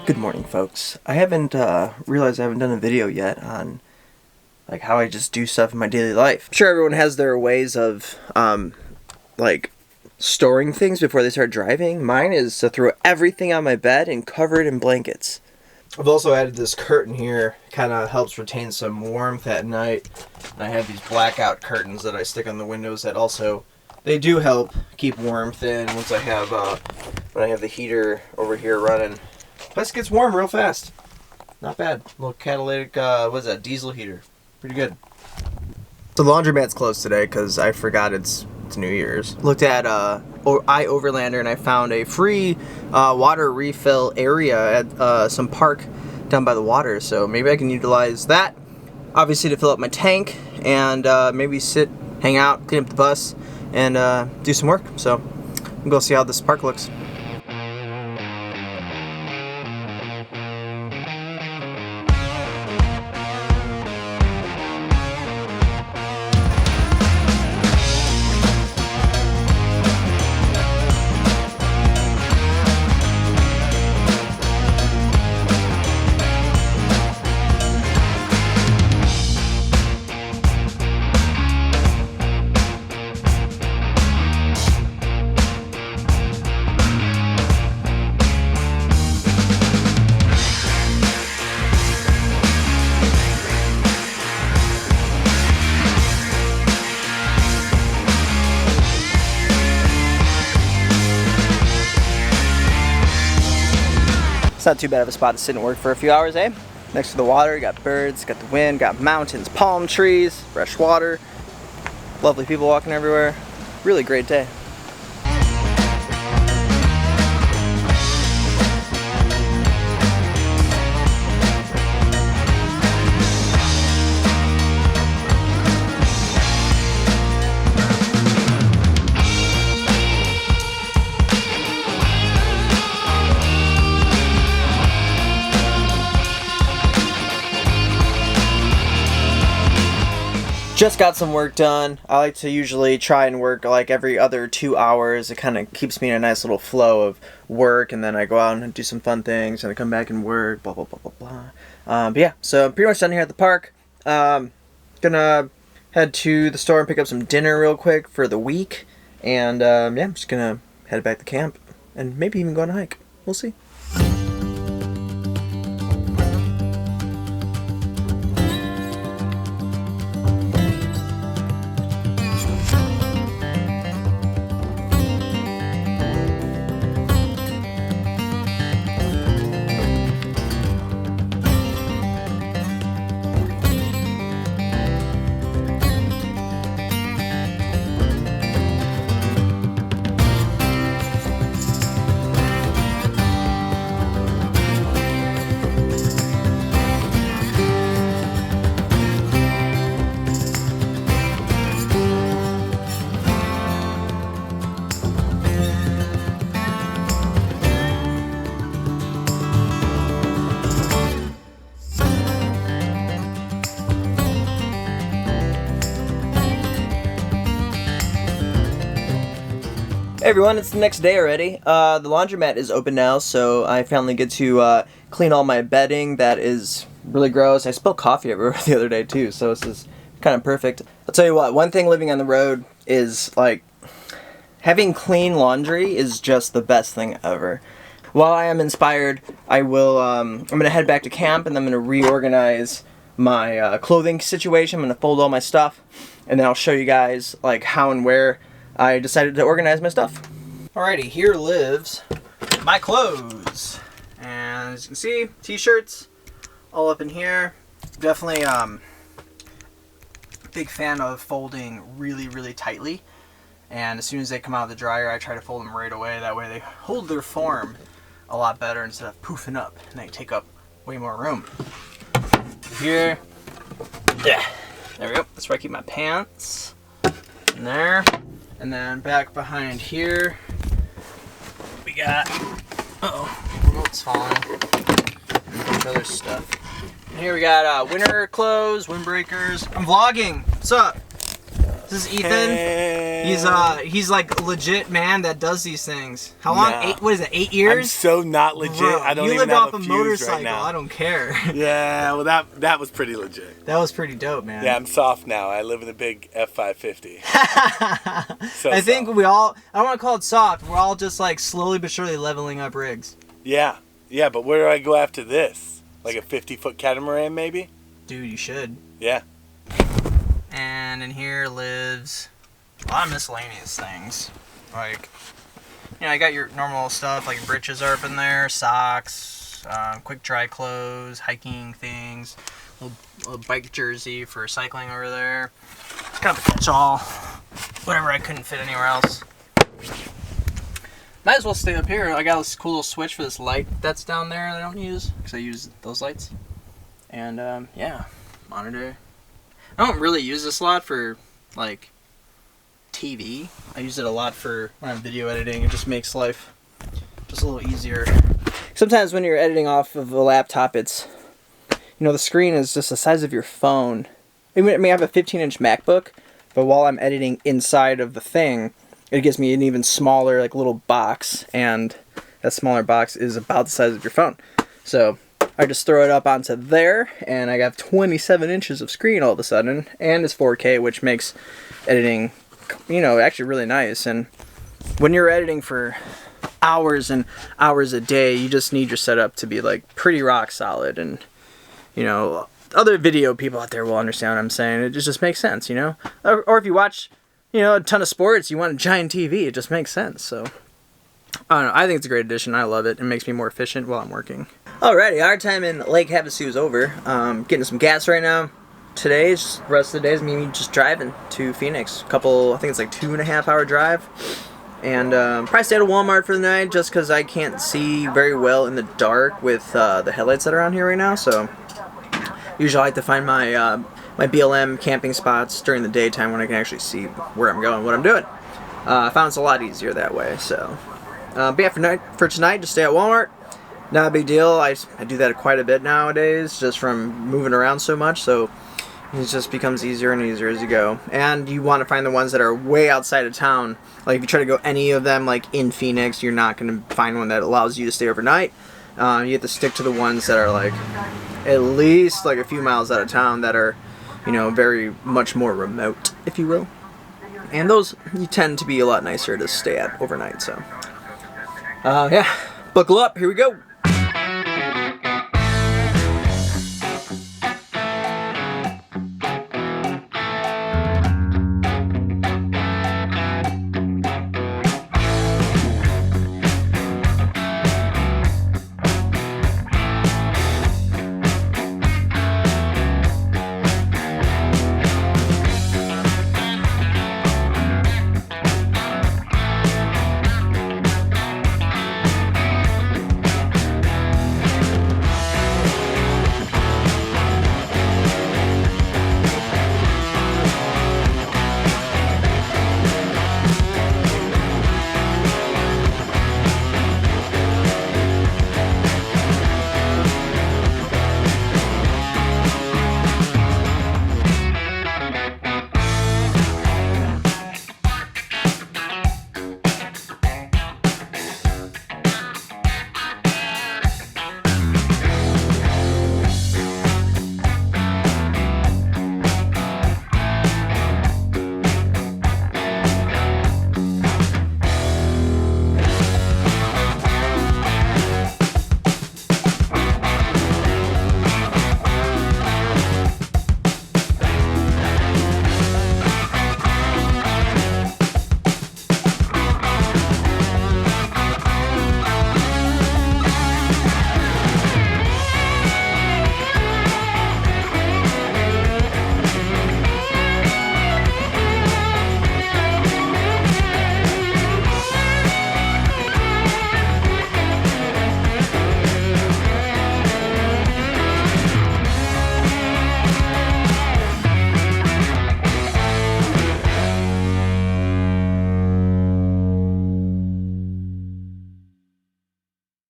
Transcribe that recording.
Good morning, folks. I haven't realized I haven't done a video yet on like how I just do stuff in my daily life. I'm sure everyone has their ways of like storing things before they start driving. Mine is to throw everything on my bed and cover it in blankets. I've also added this curtain here. Kind of helps retain some warmth at night. And I have these blackout curtains that I stick on the windows that also they do help keep warmth in once I have when I have the heater over here running. Plus it gets warm real fast. Not bad. Little catalytic, what is that, diesel heater. Pretty good. So the laundromat's closed today because I forgot it's New Year's. Looked at iOverlander and I found a free water refill area at some park down by the water. So maybe I can utilize that, obviously, to fill up my tank and maybe hang out, clean up the bus, and do some work. So we'll go see how this park looks. Not too bad of a spot to sit and work for a few hours, eh? Next to the water, you got birds, got the wind, got mountains, palm trees, fresh water, lovely people walking everywhere. Really great day. Just got some work done. I like to usually try and work like every other 2 hours. It kind of keeps me in a nice little flow of work, and then I go out and do some fun things, and I come back and work, blah, blah, blah, blah, blah. But yeah, so I'm pretty much done here at the park. Gonna head to the store and pick up some dinner real quick for the week. And yeah, I'm just gonna head back to camp and maybe even go on a hike. We'll see. Hey everyone, it's the next day already. The laundromat is open now, so I finally get to clean all my bedding. That is really gross. I spilled coffee everywhere the other day too, so this is kind of perfect. I'll tell you what, one thing living on the road is like having clean laundry is just the best thing ever. While I am inspired, I will. I'm gonna head back to camp and I'm gonna reorganize my clothing situation. I'm gonna fold all my stuff, and then I'll show you guys like how and where I decided to organize my stuff. Alrighty, here lives my clothes. And as you can see, t-shirts all up in here. Definitely big fan of folding really, really tightly. And as soon as they come out of the dryer, I try to fold them right away. That way they hold their form a lot better instead of poofing up and they take up way more room. Here, yeah, there we go. That's where I keep my pants. In there. And then back behind here, we got, remote's falling, and a bunch of other stuff. And here we got winter clothes, windbreakers. I'm vlogging. What's up? This is Ethan. He's like legit man that does these things. How long? Yeah. What is it? 8 years? I'm so not legit. Bro, I don't you even lived have off a a fuse motorcycle. right now. I don't care. Yeah, well that was pretty legit. That was pretty dope, man. Yeah, I'm soft now. I live in a big F550. So I think soft. we all, I don't want to call it soft, we're all just like slowly but surely leveling up rigs. Yeah, but where do I go after this? Like a 50-foot catamaran, maybe? Dude, you should. Yeah. And in here lives a lot of miscellaneous things. Like, you know, I got your normal stuff, like britches are up in there, socks, quick dry clothes, hiking things, little bike jersey for cycling over there. It's kind of a catch-all. Whatever I couldn't fit anywhere else. Might as well stay up here. I got this cool little switch for this light that's down there that I don't use, because I use those lights. And, yeah, monitor. I don't really use this a lot for, like, TV. I use it a lot for when I'm video editing. It just makes life just a little easier. Sometimes when you're editing off of a laptop, it's, you know, the screen is just the size of your phone. I mean, I have a 15-inch MacBook, but while I'm editing inside of the thing, it gives me an even smaller, like, little box, and that smaller box is about the size of your phone. So I just throw it up onto there, and I got 27 inches of screen all of a sudden, and it's 4K, which makes editing, you know, actually really nice. And when you're editing for hours and hours a day, you just need your setup to be, like, pretty rock solid. And, you know, other video people out there will understand what I'm saying. It just makes sense, you know? Or if you watch, you know, a ton of sports, you want a giant TV, it just makes sense. So I don't know, I think it's a great addition. I love it. It makes me more efficient while I'm working. Alrighty, our time in Lake Havasu is over. Getting some gas right now. Today's, the rest of the day is me just driving to Phoenix. I think it's like 2.5 hour drive. And probably stay at a Walmart for the night just because I can't see very well in the dark with the headlights that are on here right now. So usually I like to find my my BLM camping spots during the daytime when I can actually see where I'm going, what I'm doing. I found it's a lot easier that way. So, but yeah, for tonight, just stay at Walmart. Not a big deal. I do that quite a bit nowadays, just from moving around so much. So it just becomes easier and easier as you go. And you want to find the ones that are way outside of town. Like if you try to go any of them, like in Phoenix, you're not going to find one that allows you to stay overnight. You have to stick to the ones that are like at least like a few miles out of town that are, you know, very much more remote, if you will. And those you tend to be a lot nicer to stay at overnight. So, yeah, buckle up. Here we go.